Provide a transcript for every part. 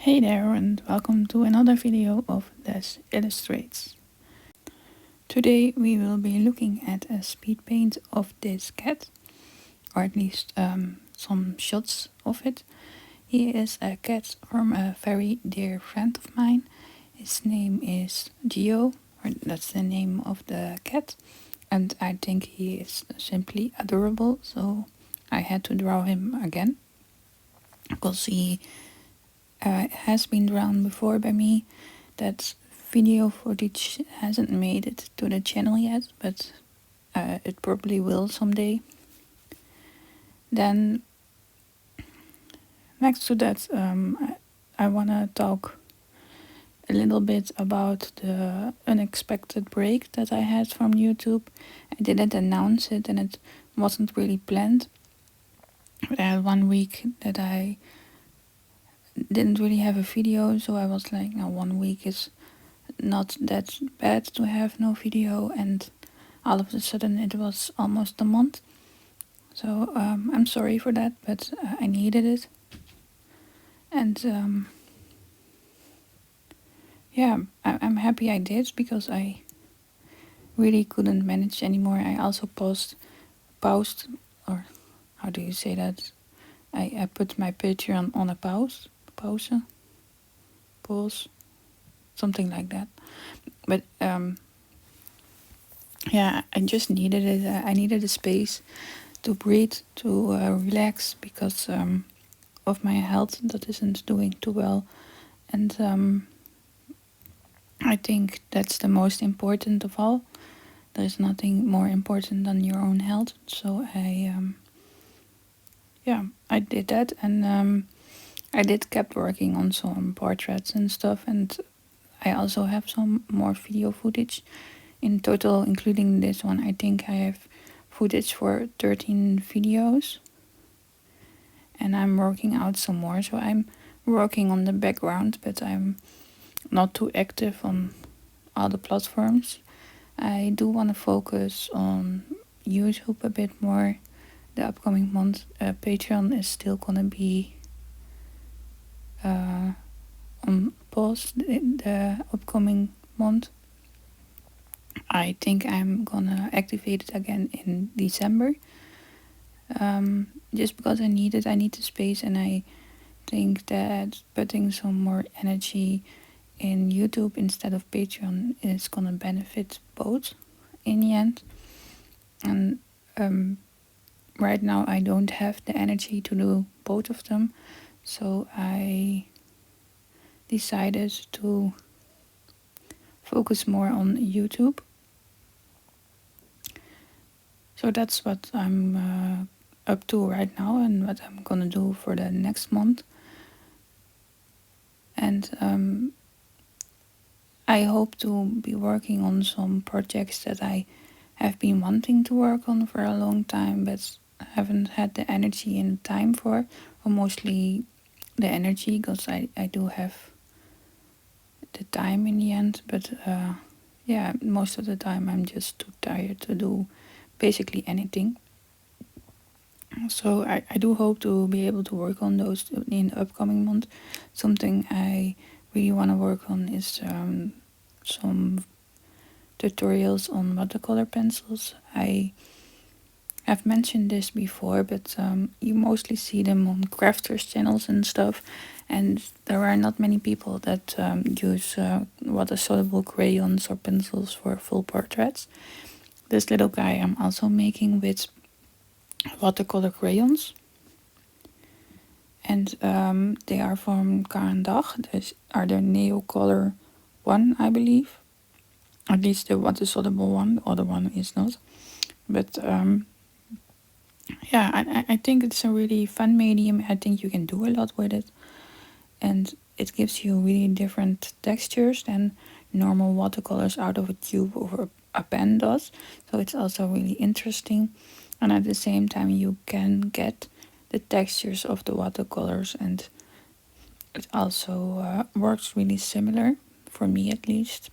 Hey there and welcome to another video of Des Illustrates. Today we will be looking at a speed paint of this cat, or at least some shots of it. He is a cat from a very dear friend of mine. His name is Gio, or that's the name of the cat, and I think he is simply adorable, so I had to draw him again because he has been drawn before by me. That video footage hasn't made it to the channel yet, but it probably will someday. Then next to that, I want to talk a little bit about the unexpected break that I had from YouTube. I didn't announce it and it wasn't really planned. But I had 1 week that I didn't really have a video, so I was like, no, 1 week is not that bad to have no video, and all of a sudden it was almost a month. So I'm sorry for that, but I needed it. And yeah, I'm happy I did because I really couldn't manage anymore. I also paused, or how do you say that? I put my Patreon on a pause, something like that. But yeah, I just needed it. I needed a space to breathe, to relax, because of my health that isn't doing too well. And I think that's the most important of all. There's nothing more important than your own health. So I did that, and I did kept working on some portraits and stuff, and I also have some more video footage. In total, including this one, I think I have footage for 13 videos, and I'm working out some more. So I'm working on the background, but I'm not too active on all the platforms. I do want to focus on YouTube a bit more the upcoming month. Patreon is still gonna be on pause the upcoming month. I think I'm gonna activate it again in December. Just because I need it, I need the space, and I think that putting some more energy in YouTube instead of Patreon is gonna benefit both in the end. And right now I don't have the energy to do both of them, so I decided to focus more on YouTube. So that's what I'm up to right now and what I'm gonna do for the next month. And I hope to be working on some projects that I have been wanting to work on for a long time, but haven't had the energy and time for, or mostly the energy, because I do have the time in the end, but yeah, most of the time I'm just too tired to do basically anything. So I do hope to be able to work on those in the upcoming month. Something I really want to work on is some tutorials on watercolor pencils. I have mentioned this before, but you mostly see them on crafters channels and stuff, and there are not many people that use water-soluble crayons or pencils for full portraits. This little guy I'm also making with watercolor crayons, and they are from Caran d'Ache. These are the Neocolor one, I believe. At least the water-soluble one, the other one is not. But yeah, I think it's a really fun medium. I think you can do a lot with it, and it gives you really different textures than normal watercolors out of a tube or a pen does. So it's also really interesting, and at the same time you can get the textures of the watercolors, and it also works really similar, for me at least.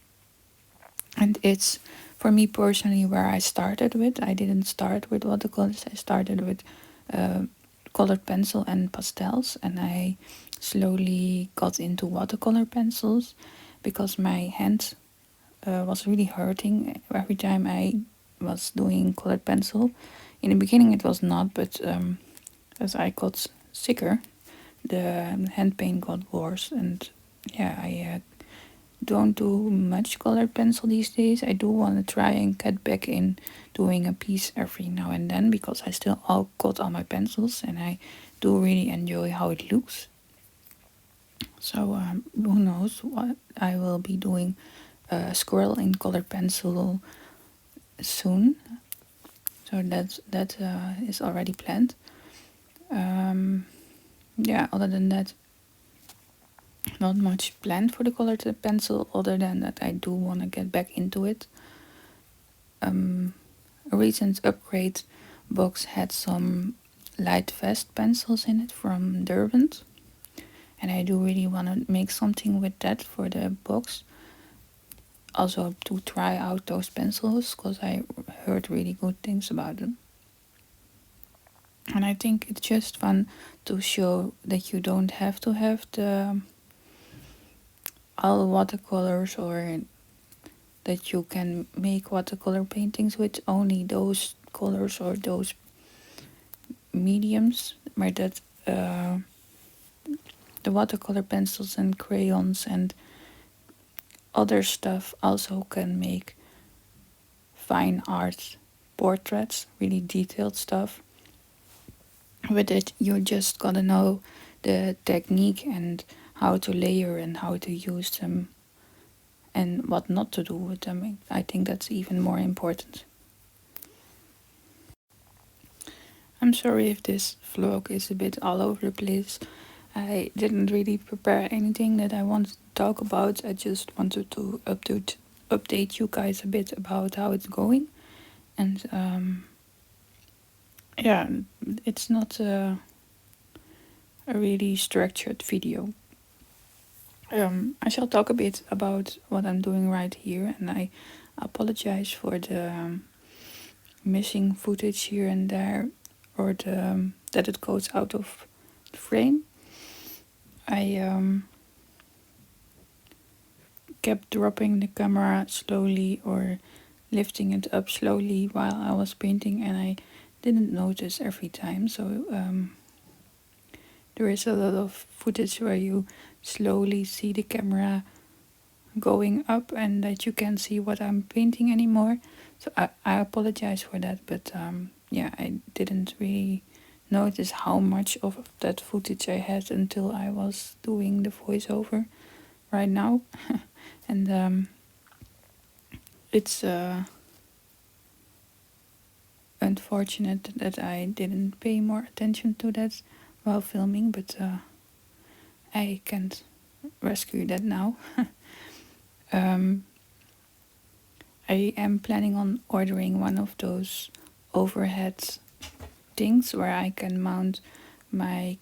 And it's, for me personally, where I started with. I didn't start with watercolors. I started with colored pencil and pastels, and I slowly got into watercolor pencils because my hand was really hurting every time I was doing colored pencil. In the beginning it was not, but as I got sicker, the hand pain got worse. And yeah, I don't do much colored pencil these days. I do want to try and get back in doing a piece every now and then, because I still all got all my pencils and I do really enjoy how it looks. So who knows what I will be doing a squirrel in colored pencil soon. So that is already planned. Yeah, other than that, not much planned for the colored pencil, other than that I do want to get back into it. A recent upgrade box had some light vest pencils in it from Derwent, and I do really want to make something with that for the box. Also to try out those pencils, because I heard really good things about them. And I think it's just fun to show that you don't have to have all watercolors, or that you can make watercolor paintings with only those colors or those mediums, but that the watercolor pencils and crayons and other stuff also can make fine art portraits, really detailed stuff. With it, you just gotta know the technique and how to layer and how to use them and what not to do with them. I think that's even more important. I'm sorry if this vlog is a bit all over the place. I didn't really prepare anything that I wanted to talk about. I just wanted to update you guys a bit about how it's going. And yeah, it's not a really structured video. I shall talk a bit about what I'm doing right here, and I apologize for the missing footage here and there, or that it goes out of frame. I kept dropping the camera slowly or lifting it up slowly while I was painting, and I didn't notice every time. So there is a lot of footage where you slowly see the camera going up and that you can't see what I'm painting anymore. So I apologize for that, but yeah, I didn't really notice how much of that footage I had until I was doing the voiceover right now. And it's unfortunate that I didn't pay more attention to that while filming, but I can't rescue that now. I am planning on ordering one of those overhead things where I can mount my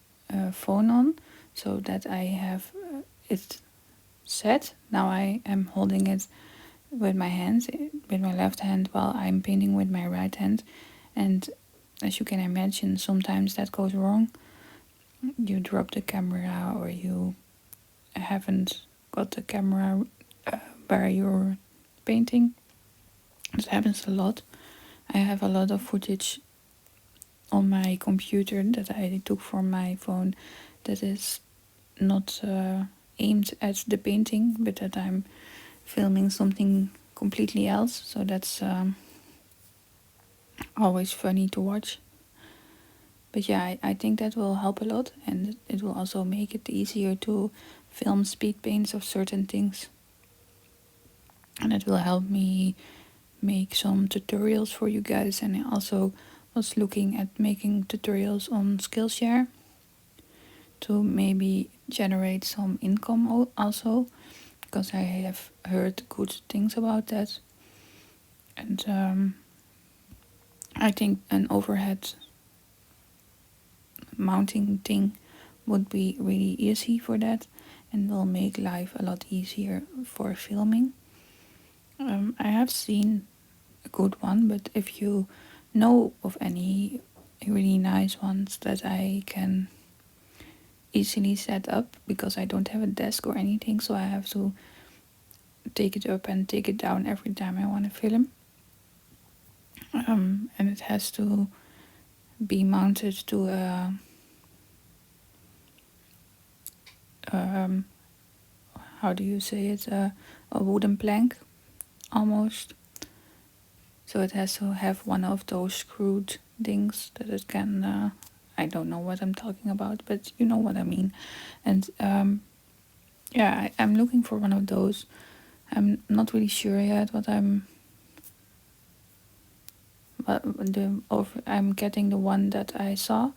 phone on, so that I have it set. Now I am holding it with my hands, with my left hand, while I'm painting with my right hand. And as you can imagine, sometimes that goes wrong. You drop the camera, or you haven't got the camera where you're painting. It happens a lot. I have a lot of footage on my computer that I took from my phone that is not aimed at the painting, but that I'm filming something completely else. So that's always funny to watch. But yeah, I think that will help a lot, and it will also make it easier to film speed paints of certain things. And it will help me make some tutorials for you guys. And I also was looking at making tutorials on Skillshare to maybe generate some income also, because I have heard good things about that. And I think an overhead mounting thing would be really easy for that, and will make life a lot easier for filming. I have seen a good one, but if you know of any really nice ones that I can easily set up because I don't have a desk or anything, so I have to take it up and take it down every time I want to film. And it has to be mounted to how do you say it, a wooden plank almost. So it has to have one of those screwed things that it can, I don't know what I'm talking about, but you know what I mean. And yeah, I'm looking for one of those. I'm not really sure yet what I'm I'm getting the one that I saw.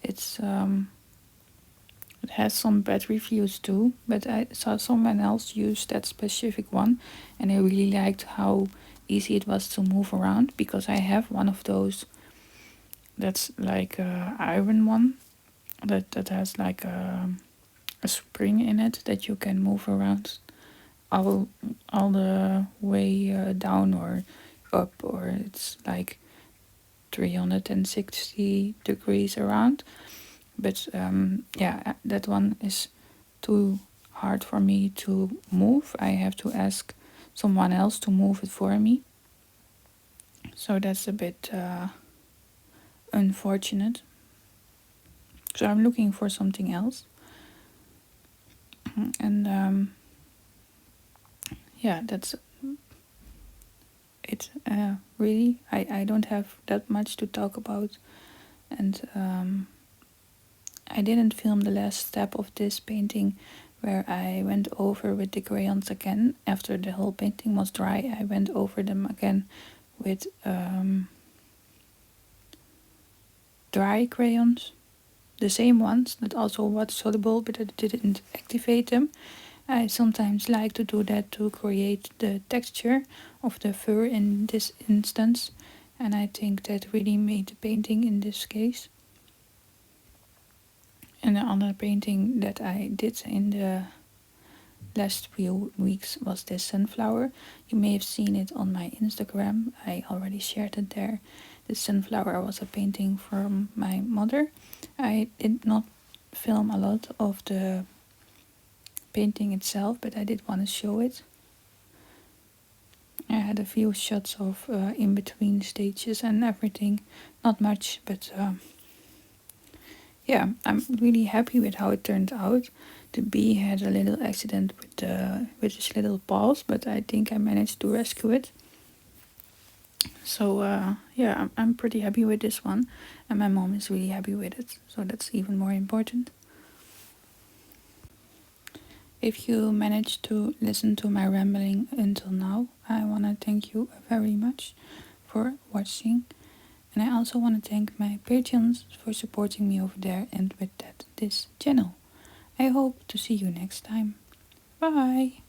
It's it has some bad reviews too, but I saw someone else use that specific one, and I really liked how easy it was to move around, because I have one of those that's like a iron one that has like a spring in it that you can move around all all the way down or up, or it's like 360 degrees around. But yeah, that one is too hard for me to move. I have to ask someone else to move it for me. So that's a bit unfortunate. So I'm looking for something else. And yeah, that's it. Really, I don't have that much to talk about. And I didn't film the last step of this painting, where I went over with the crayons again. After the whole painting was dry, I went over them again with dry crayons, the same ones that also water soluble, but I didn't activate them. I sometimes like to do that to create the texture of the fur in this instance, and I think that really made the painting in this case. And the other painting that I did in the last few weeks was this sunflower. You may have seen it on my Instagram. I already shared it there. The sunflower was a painting from my mother. I did not film a lot of the painting itself, but I did want to show it. I had a few shots of in between stages and everything. Not much, but yeah, I'm really happy with how it turned out. The bee had a little accident with his little paws, but I think I managed to rescue it. So yeah, I'm pretty happy with this one, and my mom is really happy with it. So that's even more important. If you managed to listen to my rambling until now, I want to thank you very much for watching. And I also want to thank my Patreons for supporting me over there, and with that, this channel. I hope to see you next time. Bye!